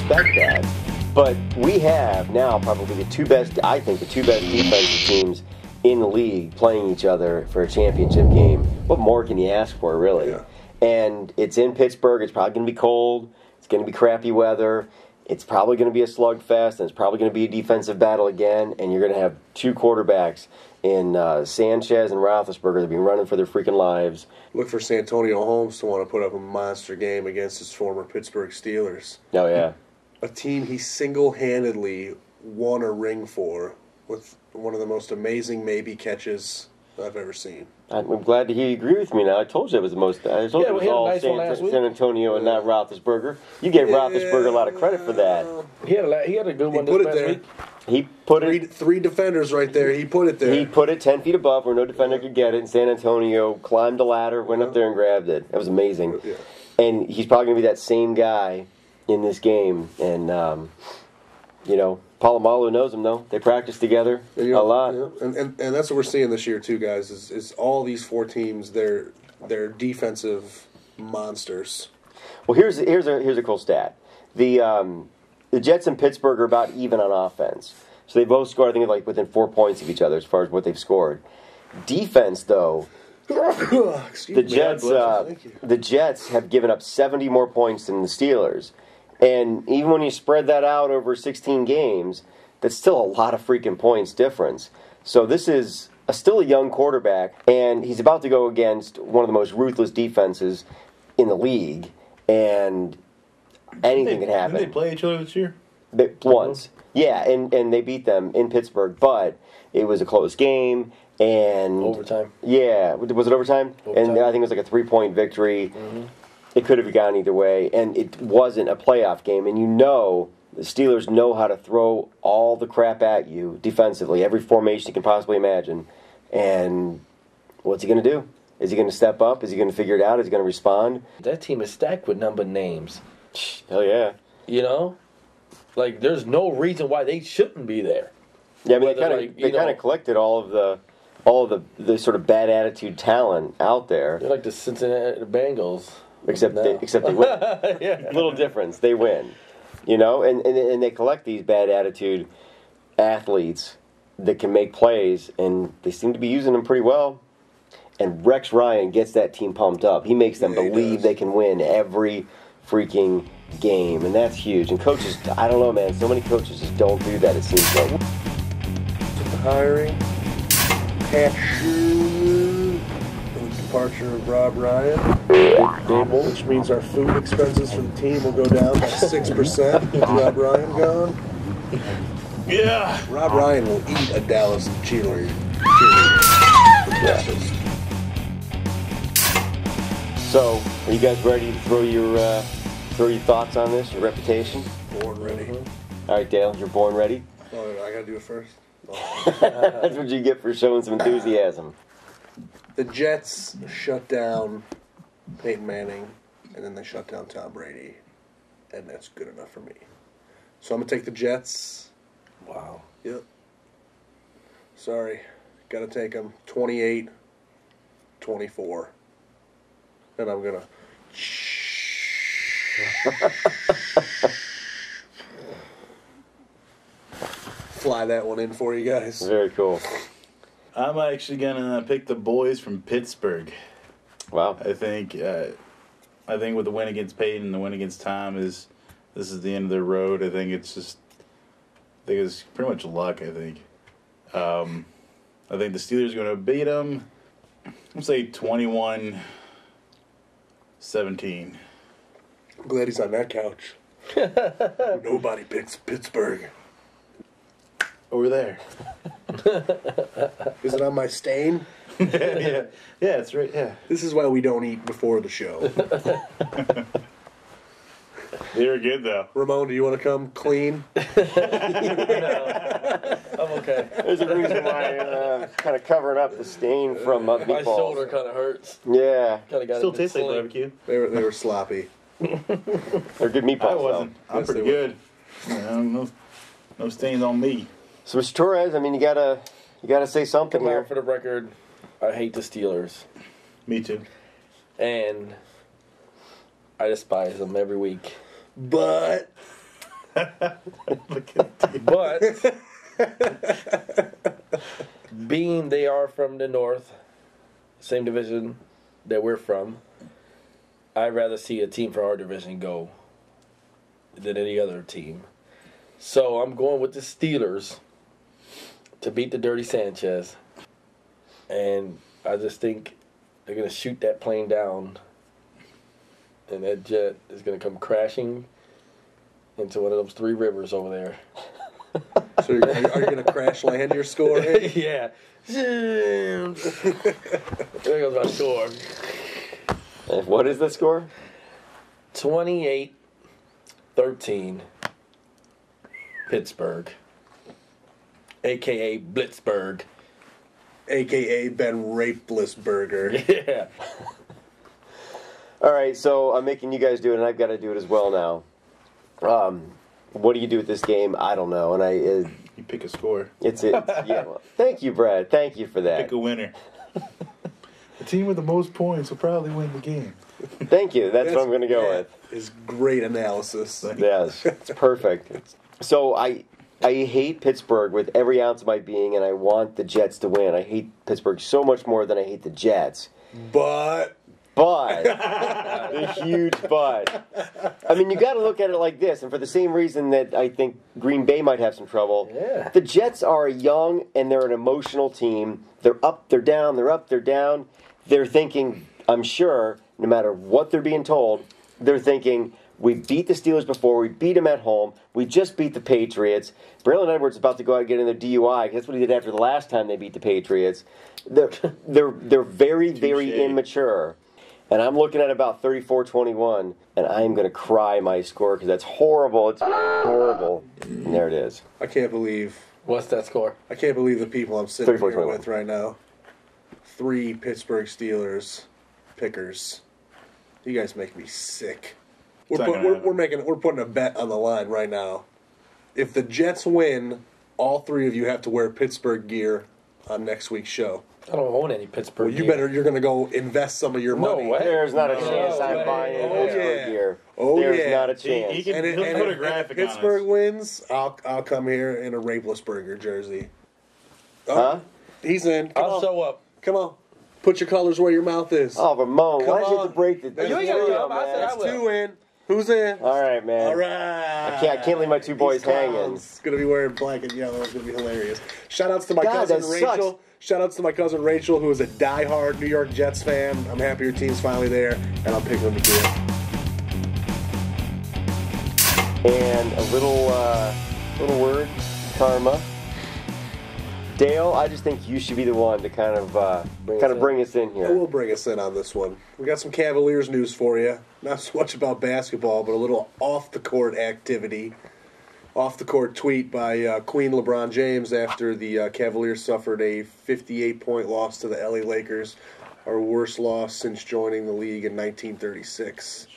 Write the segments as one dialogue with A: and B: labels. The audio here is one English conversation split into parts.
A: respect that. But we have now probably the two best defensive teams in the league playing each other for a championship game. What more can you ask for, really?
B: Yeah.
A: And it's in Pittsburgh. It's probably going to be cold. It's going to be crappy weather. It's probably going to be a slugfest, and it's probably going to be a defensive battle again, and you're going to have two quarterbacks in Sanchez and Roethlisberger that have been running for their freaking lives.
B: Look for Santonio Holmes to want to put up a monster game against his former Pittsburgh Steelers.
A: Oh, yeah.
B: A team he single-handedly won a ring for with one of the most amazing maybe catches I've ever seen.
A: I'm glad to hear you agree with me now. I told you it was the most. I told you it was all San Antonio and not Roethlisberger. You gave Roethlisberger a lot of credit for that.
C: He had a good one this past week.
A: He put it.
B: Three defenders right there. He put it there.
A: He put it 10 feet above where no defender could get it. And San Antonio climbed the ladder, went up there and grabbed it. That was amazing.
B: Yeah.
A: And he's probably going to be that same guy in this game. And Polamalu knows him, though. They practice together a lot.
B: Yeah. And that's what we're seeing this year, too, guys, is all these four teams, they're defensive monsters.
A: Well, here's a cool stat. The Jets and Pittsburgh are about even on offense. So they both scored, I think, like within 4 points of each other as far as what they've scored. Defense, though, the Jets have given up 70 more points than the Steelers. And even when you spread that out over 16 games, that's still a lot of freaking points difference. So this is still a young quarterback, and he's about to go against one of the most ruthless defenses in the league, and anything can happen.
D: Didn't they play each other this year?
A: Once. Yeah, and they beat them in Pittsburgh, but it was a close game. And
C: overtime.
A: Yeah. Was it overtime? And I think it was like a 3-point victory.
C: Mm-hmm.
A: It could have gone either way, and it wasn't a playoff game. And the Steelers know how to throw all the crap at you defensively, every formation you can possibly imagine. And what's he going to do? Is he going to step up? Is he going to figure it out? Is he going to respond?
C: That team is stacked with numbered names.
A: Hell yeah.
C: Like there's no reason why they shouldn't be there.
A: Yeah, I mean, they kind of collected all of the sort of bad attitude talent out there.
C: They're like the Cincinnati Bengals.
A: Except they win. Yeah. Little difference. They win. And they collect these bad attitude athletes that can make plays, and they seem to be using them pretty well. And Rex Ryan gets that team pumped up. He makes them believe they can win every freaking game, and that's huge. And coaches, I don't know, man, so many coaches just don't do that, it seems like.
B: The hiring, departure of Rob Ryan, which means our food expenses for the team will go down by 6% with Rob Ryan gone.
D: Yeah.
B: Rob Ryan will eat a Dallas cheerleader for breakfast.
A: So, are you guys ready to throw your thoughts on this, your reputation?
B: Born ready.
A: All right, Dale, you're born ready?
B: Oh, I gotta do it first?
A: That's what you get for showing some enthusiasm.
B: The Jets shut down Peyton Manning, and then they shut down Tom Brady, and that's good enough for me. So I'm going to take the Jets.
C: Wow.
B: Yep. Sorry. Got to take them 28-24. And I'm going to... fly that one in for you guys.
A: Very cool.
D: I'm actually gonna pick the boys from Pittsburgh.
A: Wow.
D: I think with the win against Peyton and the win against Tom this is the end of their road. I think it's pretty much luck. I think the Steelers are gonna beat them. I'm gonna say 21-17.
B: I'm glad he's on that couch. Nobody picks Pittsburgh.
D: Over there.
B: Is it on my stain?
D: Yeah, it's right. Yeah.
B: This is why we don't eat before the show.
D: They were good though.
B: Ramon, do you want to come clean?
C: No, I'm okay.
A: There's a reason why I'm kind of covering up the stain from meatballs.
C: My shoulder kind of hurts.
A: Yeah.
D: Still tastes like barbecue.
B: They were sloppy.
A: They're good meatballs.
D: I wasn't.
A: Though.
D: I'm pretty good. No stains on me.
A: So, Mr. Torres, I mean, you gotta say something
C: Come
A: here.
C: out for the record, I hate the Steelers.
D: Me too.
C: And I despise them every week.
B: But
C: But being they are from the north, same division that we're from, I'd rather see a team from our division go than any other team. So I'm going with the Steelers to beat the Dirty Sanchez. And I just think they're going to shoot that plane down. And that jet is going to come crashing into one of those three rivers over there.
B: So are you going to crash land your score?
C: Yeah. There goes my score.
A: And what is the score?
C: 28-13. Pittsburgh. A.K.A. Blitzburg.
B: A.K.A. Ben Rapelessburger.
C: Yeah.
A: All right, so I'm making you guys do it, and I've got to do it as well now. What do you do with this game? I don't know, and
D: You pick a score.
A: yeah. Well, thank you, Brad. Thank you for that.
D: Pick a winner. The team with the most points will probably win the game.
A: Thank you. That's what I'm going to go with.
B: Is great analysis.
A: Yes, it's perfect. So I hate Pittsburgh with every ounce of my being, and I want the Jets to win. I hate Pittsburgh so much more than I hate the Jets.
B: But
A: the huge but. I mean, you got to look at it like this, and for the same reason that I think Green Bay might have some trouble.
C: Yeah.
A: The Jets are young, and they're an emotional team. They're up, they're down, they're up, they're down. They're thinking, I'm sure, no matter what they're being told, they're thinking, we beat the Steelers before, we beat them at home, we just beat the Patriots. Braylon Edwards is about to go out and get in their DUI. That's what he did after the last time they beat the Patriots. They're very, very immature. And I'm looking at about 34-21, and I'm going to cry my score because that's horrible. It's horrible. And there it is.
B: I can't believe
C: What's that score?
B: the people I'm sitting here
A: 34-21.
B: with right now. 3 Pittsburgh Steelers pickers. You guys make me sick. We're putting a bet on the line right now. If the Jets win, all 3 of you have to wear Pittsburgh gear on next week's show.
C: I don't own any Pittsburgh.
B: Well, you're going to go invest some of your
C: No
B: money.
C: way.
A: There's not a chance
C: way.
A: I'm buying
B: Oh,
A: Pittsburgh
B: yeah.
A: gear.
B: Oh,
A: There's
B: yeah.
A: not a chance.
D: He can
B: And
D: put a
B: if
D: graphic on
B: Pittsburgh
D: us.
B: wins, I'll come here in a Rapelessburger jersey. Oh,
A: Huh?
B: He's in. Come
C: I'll
B: on.
C: show up.
B: Come on. Put your colors where your mouth is.
A: Oh, Ramon,
B: Come
A: why did you have
B: on.
A: to break the
B: That's
C: You ain't
B: one,
C: gotta come. I said I
B: That's
C: will.
B: 2 in. Who's in?
A: All right, man.
B: All right.
A: I can't leave my 2 boys hanging.
B: It's going to be wearing black and yellow. It's going to be hilarious. Shout-outs to my
A: God,
B: cousin
A: that
B: Rachel.
A: sucks.
B: Shout-outs to my cousin Rachel, who is a die-hard New York Jets fan. I'm happy your team's finally there, and I'll pick them to do it.
A: And a little word, karma. Dale, I just think you should be the one to kind of bring us in
B: I
A: here.
B: will bring us in on this one. We got some Cavaliers news for you. Not so much about basketball, but a little off-the-court activity. Off-the-court tweet by Queen LeBron James after the Cavaliers suffered a 58-point loss to the LA Lakers, our worst loss since joining the league in 1936.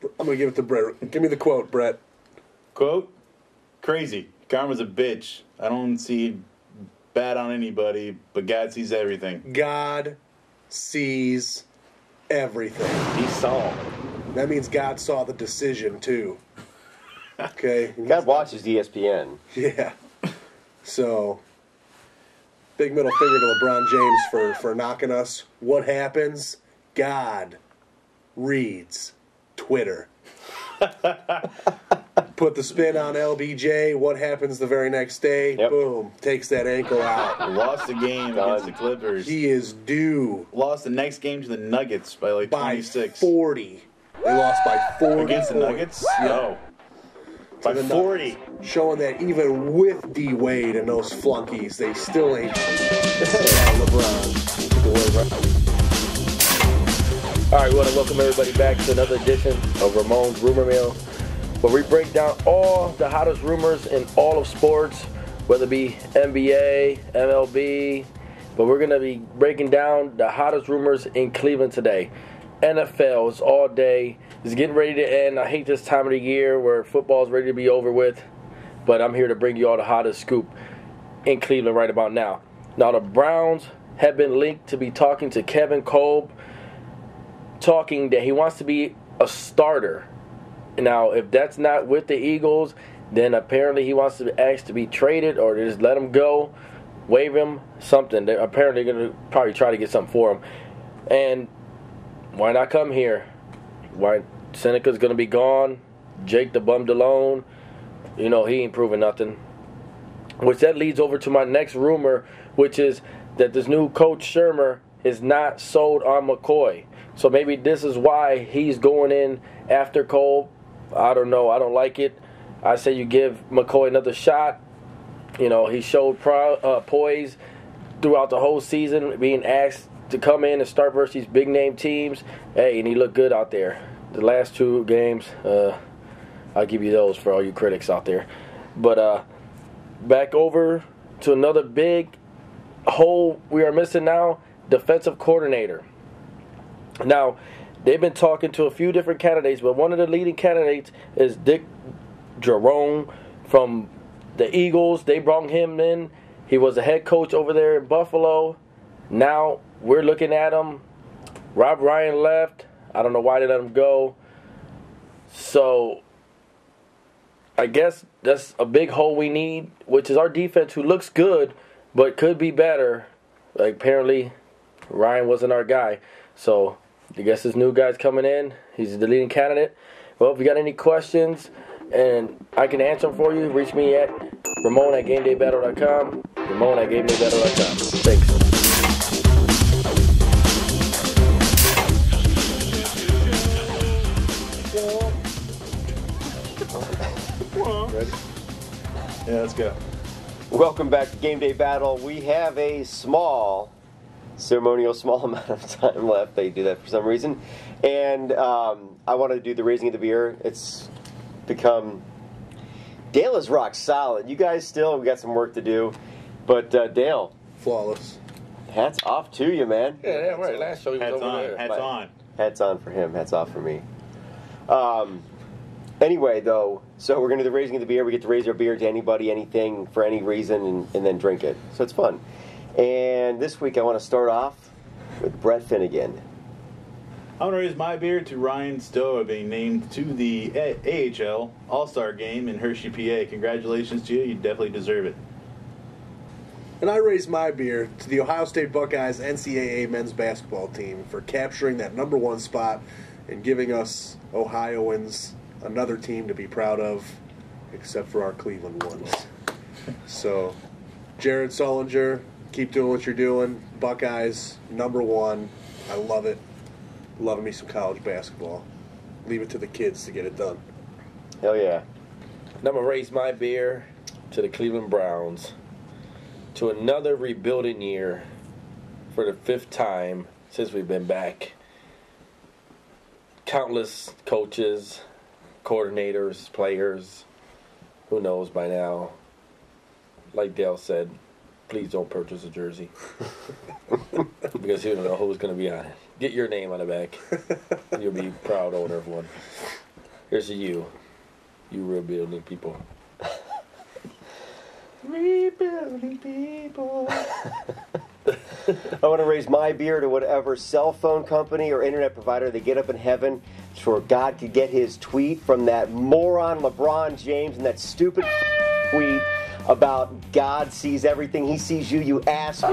B: I'm going to give it to Brett. Give me the quote, Brett.
D: Quote, crazy. Karma's a bitch. I don't see bad on anybody, but God sees everything.
B: God sees everything.
C: He saw.
B: That means God saw the decision, too. Okay?
A: God watches ESPN.
B: Yeah. So, big middle finger to LeBron James for knocking us. What happens? God reads Twitter. Put the spin on LBJ. What happens the very next day?
A: Yep.
B: Boom. Takes that ankle out.
D: Lost the game against the Clippers.
B: He is due
D: Lost the next game to the Nuggets by like
B: by
D: 26.
B: 40. They lost by 40
D: Against the
B: points.
D: Nuggets?
B: Yeah.
D: No. By
B: the
D: 40.
B: Showing that even with D Wade and those flunkies, they still ain't LeBron.
C: All right, we want to welcome everybody back to another edition of Ramon's Rumor Mill, where we break down all the hottest rumors in all of sports, whether it be NBA, MLB, but we're going to be breaking down the hottest rumors in Cleveland today. NFL is all day. It's getting ready to end. I hate this time of the year where football is ready to be over with, but I'm here to bring you all the hottest scoop in Cleveland right about now. Now, the Browns have been linked to be talking to Kevin Kolb, talking that he wants to be a starter Now, if that's not with the Eagles, then apparently he wants to ask to be traded or just let him go, waive him, something. They're apparently going to probably try to get something for him. And why not come here? Why Seneca's going to be gone. Jake the bummed alone. He ain't proving nothing. Which that leads over to my next rumor, which is that this new coach Shermer is not sold on McCoy. So maybe this is why he's going in after Cole. I don't know. I don't like it. I say you give McCoy another shot. He showed poise throughout the whole season, being asked to come in and start versus these big-name teams. Hey, and he looked good out there. The last 2 games, I'll give you those for all you critics out there. But back over to another big hole we are missing now, defensive coordinator. Now, they've been talking to a few different candidates, but one of the leading candidates is Dick Jerome from the Eagles. They brought him in. He was a head coach over there in Buffalo. Now we're looking at him. Rob Ryan left. I don't know why they let him go. So I guess that's a big hole we need, which is our defense, who looks good but could be better. Like, apparently Ryan wasn't our guy. So I guess this new guy's coming in. He's the leading candidate. Well, if you got any questions and I can answer them for you, reach me at Ramon@GameDayBattle.com. Ramon@GameDayBattle.com. Thanks.
B: Ready?
D: Yeah, let's go.
A: Welcome back to Game Day Battle. We have a ceremonial small amount of time left. They do that for some reason. And I wanted to do the raising of the beer. It's become... Dale is rock solid. You guys we got some work to do. But Dale.
B: Flawless.
A: Hats off to you, man.
C: Yeah, right. Last show he was
D: Hats
C: over
D: on.
C: there.
D: Hats on.
A: Hats on for him. Hats off for me. Anyway, though, so we're going to do the raising of the beer. We get to raise our beer to anybody, anything, for any reason, and then drink it. So it's fun. And this week I want to start off with Brett Finnegan.
D: I want to raise my beer to Ryan Stowe being named to the AHL All-Star Game in Hershey, PA. Congratulations to you. You definitely deserve it.
B: And I raise my beer to the Ohio State Buckeyes NCAA men's basketball team for capturing that #1 spot and giving us Ohioans another team to be proud of, except for our Cleveland ones. So, Jared Sullinger, keep doing what you're doing. Buckeyes, #1. I love it. Loving me some college basketball. Leave it to the kids to get it done.
A: Hell yeah.
C: And I'm going to raise my beer to the Cleveland Browns to another rebuilding year for the 5th time since we've been back. Countless coaches, coordinators, players, who knows by now. Like Dale said, please don't purchase a jersey. Because you don't know who's going to be on it. Get your name on the back. You'll be proud owner of one. Here's to you rebuilding people.
A: Rebuilding people. I want to raise my beer to whatever cell phone company or internet provider they get up in heaven, so God could get his tweet from that moron LeBron James and that stupid tweet about God sees everything. He sees you, you asshole.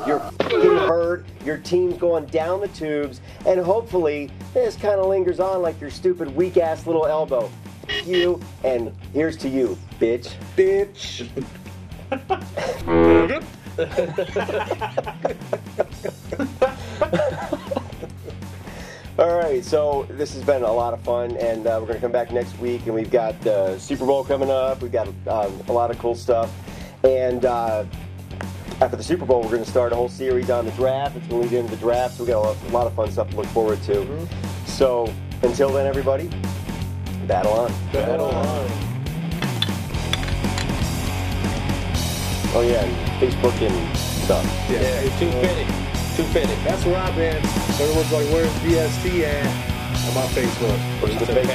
A: You're fucking hurt. Your team's going down the tubes. And hopefully, this kind of lingers on like your stupid weak-ass little elbow. F you, and here's to you, bitch.
B: Bitch.
A: All right, so this has been a lot of fun, and we're going to come back next week, and we've got Super Bowl coming up. We've got a lot of cool stuff. And after the Super Bowl, we're going to start a whole series on the draft. It's going to lead into the draft, so we've got a lot of fun stuff to look forward to. Mm-hmm. So until then, everybody, battle on.
C: Battle on.
A: Oh, yeah, and Facebook and stuff.
C: Yeah, 250. 250.
B: That's where I've been. Everyone's like, where's VST at? I'm on Facebook.
A: Where's the big